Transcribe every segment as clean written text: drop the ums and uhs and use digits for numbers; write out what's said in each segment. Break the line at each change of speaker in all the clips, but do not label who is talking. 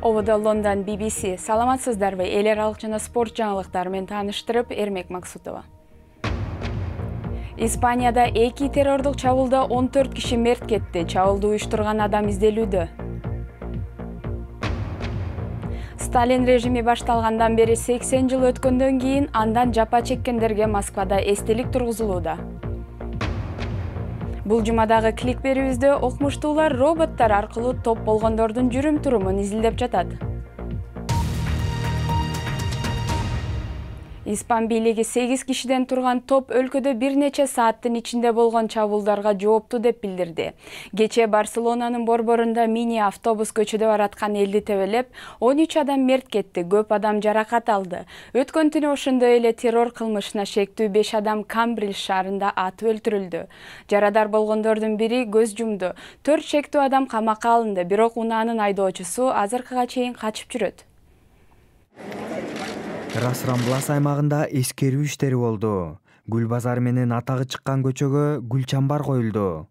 Обода Лондон BBC. Саламатсыздарбы, элер алык жана спорт жаңылыктары менен тааныштырып, Эрмек Максутова. Испанияда 2 террордук чабуулда 14 киши мерт кетти. Чабуулду уюштурган адам изделүүдө. Сталин режими башталгандан бери 80 жыл өткөндөн кийин андан жапа чеккендерге Москвада эстелик тургузулууда. Бул жумадагы клик берүүбүздө окумуштуулар роботтор аркылуу топ болгондордун жүрүм-турумун изилдеп жатат. Испан бийлиги 8 кишиден турган топ өлкөдө бир нече сааттын ичинде болгон чабуулдарга жооптуу деп билдирди. Кечээ Барселонанын борборунда мини автобус көчөдө бараткан элди тебелеп, 13 адам мерт кетти, көп адам жаракат алды. Өткөн түнү ошондой эле террор кылмышына шектүү 5 адам Камбриль шаарында атып өлтүрүлдү. Жарадар болгондордун бири көз жумду. 4 шектүү адам камакка алынды, бирок унаанын айдоочусу азыркыга чейин качып жүрөт.
Рас-Рамблас аймагында эскерүү иштери болду. Гүл базары менен атагы чыккан көчөгө гүл чамбар коюлду.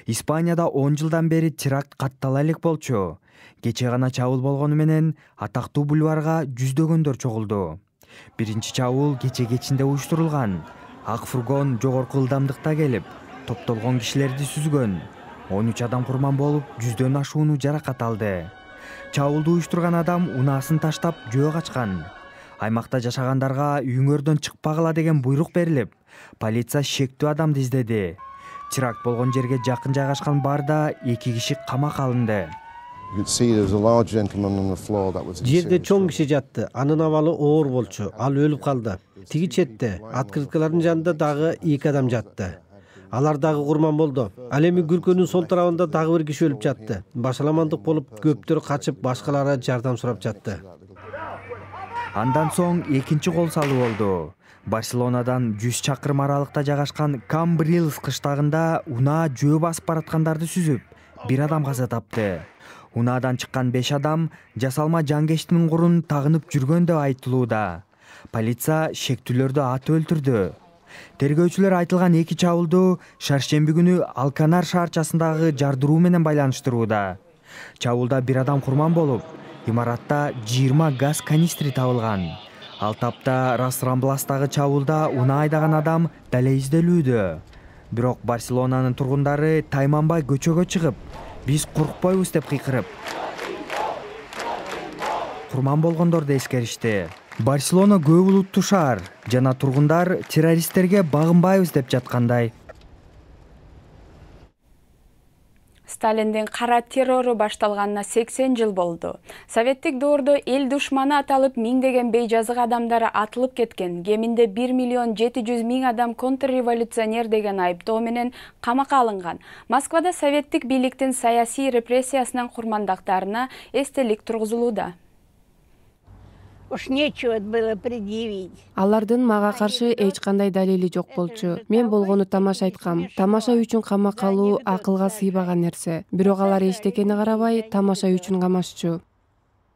Испанияда 10 жылдан бери теракт каттала элек болчу. Кечээ гана чабуул болгону менен атактуу бульварга жүздөгөндөр чогулду. Биринчи чабуул кече кечинде уюштурулган. Ак фургон жогорку ылдамдыкта келип, топтолгон кишилерди сүзгөн. 13 адам курман болуп, 100дөн ашууну жаракат алды. Чабуулду уюштурган адам унаасын таштап жөө качкан. Аймакта жашагандарга үйүңөрдөн чыкпагыла деген буйрук берилип, полиция шектүү адамды издеди. Теракт болгон жерге жакын жайгашкан барда 2 киши камакка алынды.
Жерде чоң киши жатты, анын абалы оор болчу, ал өлүп калды. Тиги четте, открыткалардын жанында дагы 2 адам жатты. Алар дагы курман болду. Ал эми күркөнүн сол тарабында дагы бир киши өлүп жатты. Башаламандык болуп, көптөр качып, башкалары жардам сурап жатты.
Андан соң экинчи кол салуу болду. Барселонадан 100 чакырым аралыкта жайгашкан Камбрилс кыштагында унаа жөө басып бараткандарды сүзүп, бир адам каза тапты. Унаадан чыккан 5 адам жасалма жангечтин курун тагынып жүргөн деп айтылууда. Полиция шектүүлөрдү атып өлтүрдү. Тергөөчүлөр айтылган 2 чабуулду шаршемби күнү Алканар шаарчасындагы жардыруу менен байланыштырууда. Чабуулда бир адам курман болуп, имаратта 20 газ канистри табылган. Ал тапта Рас-Рамбластагы чабуулда унаа айдаган адам дале изделүүдө. Бирок Барселонанын тургундары тайманбай көчөгө чыгып, биз коркпойбуз деп кыйкырып, курман болгондорду эскеришти. Барселона көп улуттуу шаар жана тургундар террористтерге багынбайбыз деп жаткандай.
Сталиндин кара террору башталганына 80 жыл болду. Советтик доордо эл душманы аталып миңдеген бейжазык адамдары атылып кеткен. Кеминде 1.700.000 адам контрреволюционер деген айыптоо менен камакка алынган. Москвада советтик бийликтин саясий репрессиясынын курмандактарына эстелик тургузулууда.
Уж нечего было предъявить.
Алардын мага каршы эч кандай далили жок болчу. Мен болгону тамаша айткам. Тамаша үчүн камакка алуу акылга сыйбаган нерсе. Бирок алар эчтекени карабай, тамаша үчүн камашчу.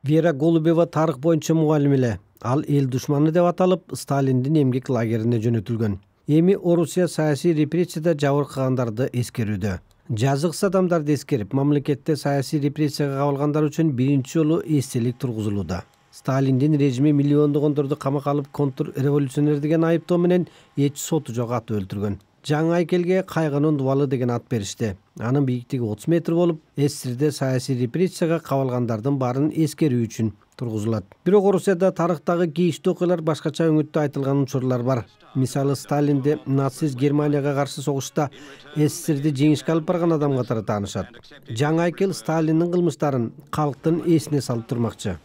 Вера Голубева тарых боюнча мугалим эле. Ал эл душманы деп аталып, Сталиндин эмгек лагерине жөнөтүлгөн. Эми Орусия саясий репрессияда жабыркагандарды эскерүүдө. Жазыксыз адамдарды эскерип, мамлекетте саясий репрессияга кабылгандар үчүн биринчи жолу эстелик тургузулууда. Сталиндин режими миллиондогондорду камакка алып контрреволюционер деген айыптоо менен эч соту жок атып өлтүргөн. Жаңы айкелге кайгынын дубалы деген ат беришти. Анын бийиктиги 30 метр болуп, СССРде саясий репрессияга кабылгандардын баарын эскерүү үчүн тургузулат. Бирок Орусияда тарыхтагы кейиштүү окуялар башкача өңүттө айтылган учурлар бар. Мисалы Сталинди нацист Германияга каршы согушта СССРди жеңишке алып барган адам катары таанышат. Жаңы айкел Сталиндин кылмыштарын калктын эсине салып турмакчы.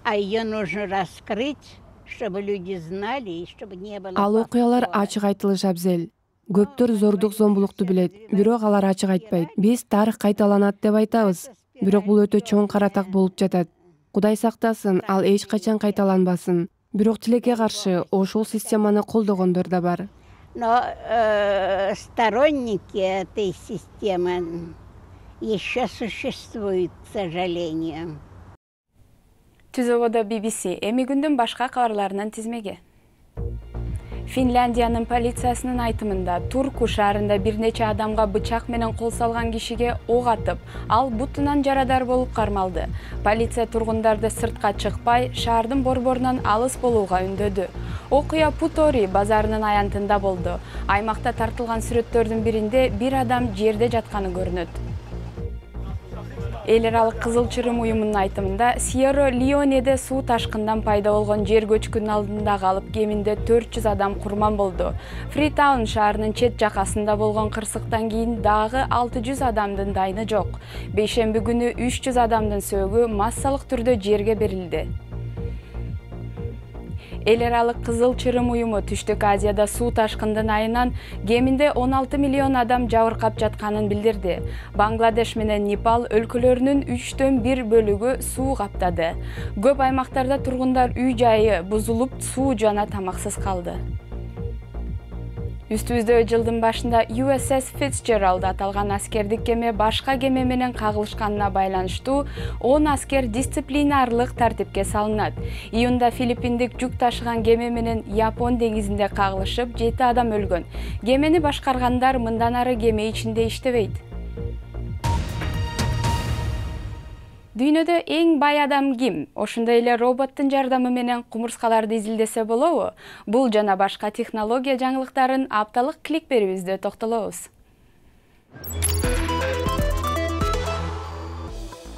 А ее нужно раскрыть, чтобы люди знали и чтобы не было.
Ал окуялар ачык айтылыш абзел. Көптөр зордук зомбулукту билет, бирок алар ачык айтпайт. Биз тарых кайталанат деп айтабыз, бирок бул өтө чоң каратак болуп жатат. Кудай сактасын, ал эч качан кайталанбасын. Бирок тилекке каршы ошол системаны колдогондор да бар.
Но сторонники этой системы еще существуют, к сожалению.
Түзөбодо BBC, эми күндүн башка кабарларынан тизмеге. Финляндиянын полициясынын айтымында Турку шаарында бир нече адамга бычак менен кол салган кишиге ок атып, ал бутунан жарадар болуп кармалды. Полиция тургундарды сыртка чыкпай, шаардын борборунан алыс болууга үндөдү. Окуя Путори базарынын аянтында болду. Аймакта тартылган сүрөттөрдүн биринде бир адам жерде жатканы көрүнөт. Эл аралык кызыл чырым уюмунун айтымында Сьерра-Леонеде суу ташкындан пайда болгон жер көчкүнүн алдында калып, кеминде 400 адам курман болду. Фритаун шаарынын чет жакасында болгон кырсыктан кийин дагы 600 адамдын дайыны жок. Бейшемби күнү 300 адамдын сөөгү массалык түрдө жерге берилди. Эл аралык кызыл чырым уюму Түштүк Азияда суу ташкындын айынан кеминде 16 миллион адам жабыркап жатканын билдирди. Бангладеш менен Непал өлкөлөрүнүн 1/3 бөлүгү суу каптады. Көп аймактарда тургундар үй жайы бузулуп, суу жана тамаксыз калды. Үстүбүздө жылдын башында USS Fitzgerald аталган аскердик кеме башка кеме менен кагылышканына байланыштуу 10 аскер дисциплинарлык тартипке салынат. Июнда Филиппиндик жүк ташыган кеме менен Япон деңизинде кагылышып, 7 адам өлгөн. Кемени башкаргандар мындан ары кеме ичинде иштебейт. Дүйнөдө эң бай адам ким? Ошондой эле роботтун жардамы менен кумурскаларды изилдесе болобу? Бул жана башка технология жаңылыктарын апталык кликберибизде токтолобуз.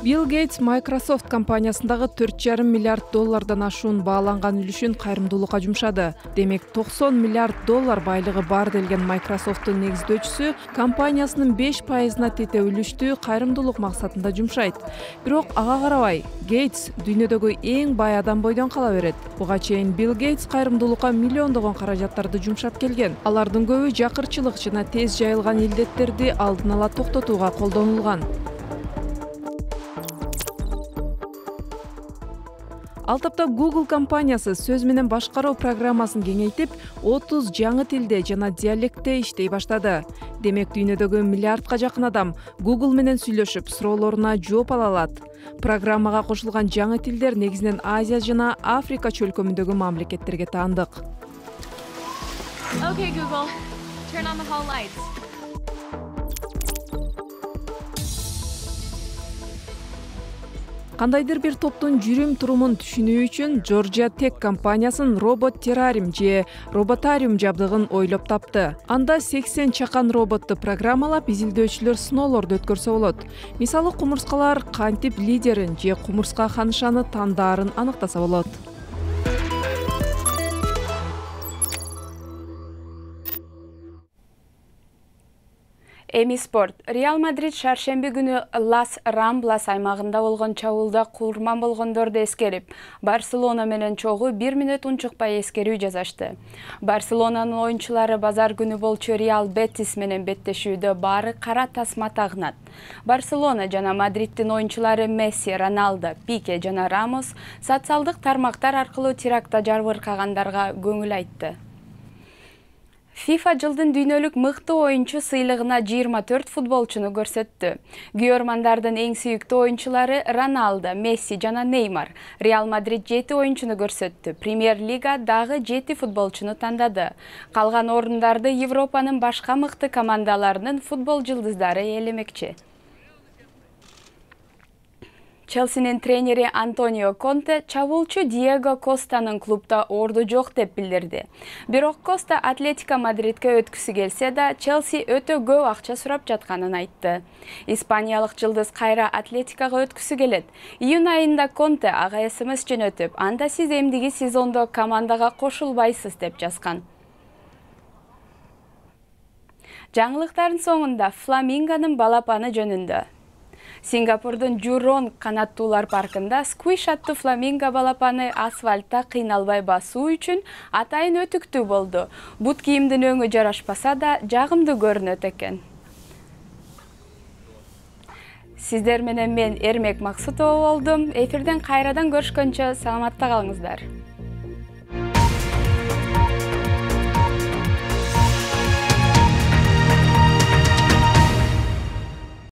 Билл Гейтс Microsoft компаниясындагы 4,5 миллиард доллардан ашуун бааланган үлүшүн кайрымдуулукка жумшады. Демек, 90 миллиард доллар байлыгы бар делген Microsoft'тун негиздөөчүсү компаниясынын 5%-на тете үлүштү кайрымдуулук максатында жумшайт. Бирок ага карабай, Гейтс дүйнөдөгү эң бай адам бойдон кала берет. Буга чейин Билл Гейтс кайрымдуулукка миллиондогон каражаттарды жумшап келген. Алардын көбү жакырчылык жана тез жайылган илдеттерди алдын ала токтотууга колдонулган. Ал тапта Google компаниясы сөз менен башкаруу программасын кеңейтип, 30 жаңы тилде жана диалектте иштей баштады. Демек, дүйнөдөгү миллиардка жакын адам Google менен сүйлөшүп, суроолоруна жооп ала алат. Программага кошулган жаңы тилдер негизинен Азия жана Африка чөлкөмүндөгү мамлекеттерге таандык.
Okay, Google, turn on the hall lights.
Кандайдыр бир топтун жүрүм-турумун түшүнүү үчүн Georgia Tech компаниясын робот террариум же роботариум жабдыгын ойлоп тапты. Анда 80 чакан роботту программалап, изилдөөчүлөр сыноолорду өткөрсө болот. Мисалы, кумурскалар кантип лидерин же кумурска ханышаны тандаарын аныктаса болот.
Эми спорт. Реал Мадрид шаршемби күнү Лас Рамблас аймагында болгон чабуулда курман болгондорду эскерип, Барселона менен чогуу 1 мүнөт унчукпай эскерүү жасашты. Барселонанын оюнчулары базар күнү болчу Реал Бетис менен беттешүүдө баары кара тасма тагынат. Барселона жана Мадридтин оюнчулары Месси, Роналдо, Пике жана Рамос социалдык тармактар аркылуу терактта жабыркагандарга көңүл айтты. FIFA жылдын дүйнөлүк мыкты оюнчу сыйлыгына 24 футболчуну көрсөттү. Күйөрмандардын эң сүйүктүү оюнчулары Роналдо, Месси жана Неймар. Реал Мадрид 7 оюнчуну көрсөттү. Премьер-лига дагы 7 футболчуну тандады. Калган орундарды Европанын башка мыкты командаларынын футбол жылдыздары ээлемекчи. Челсинин тренери Антонио Конте чабуулчу Диего Костанын клубда орду жок деп билдирди. Бирок Коста Атлетико Мадридке өткүсү келсе да, Челси өтө көп акча сурап жатканын айтты. Испаниялык жылдыз кайра Атлетикого өткүсү келет. Июнь айында Конте ага СМС жөнөтүп, анда сиз эмдиги сезондо командага кошулбайсыз деп жазган. Жаңылыктардын соңунда Фламингонун балапаны жөнүндө. Сингапурдун Журон канаттуулар паркында Squish аттуу фламинго балапаны асфальтта кыйналбай басуу үчүн атайын өтүктүү болду. Бут кийимдин өңү жарашпаса да, жагымдуу көрүнөт экен. Сиздер менен мен Эрмек Максутова болдум. Эфирден кайрадан көрүшкөнчө саламатта калыңыздар.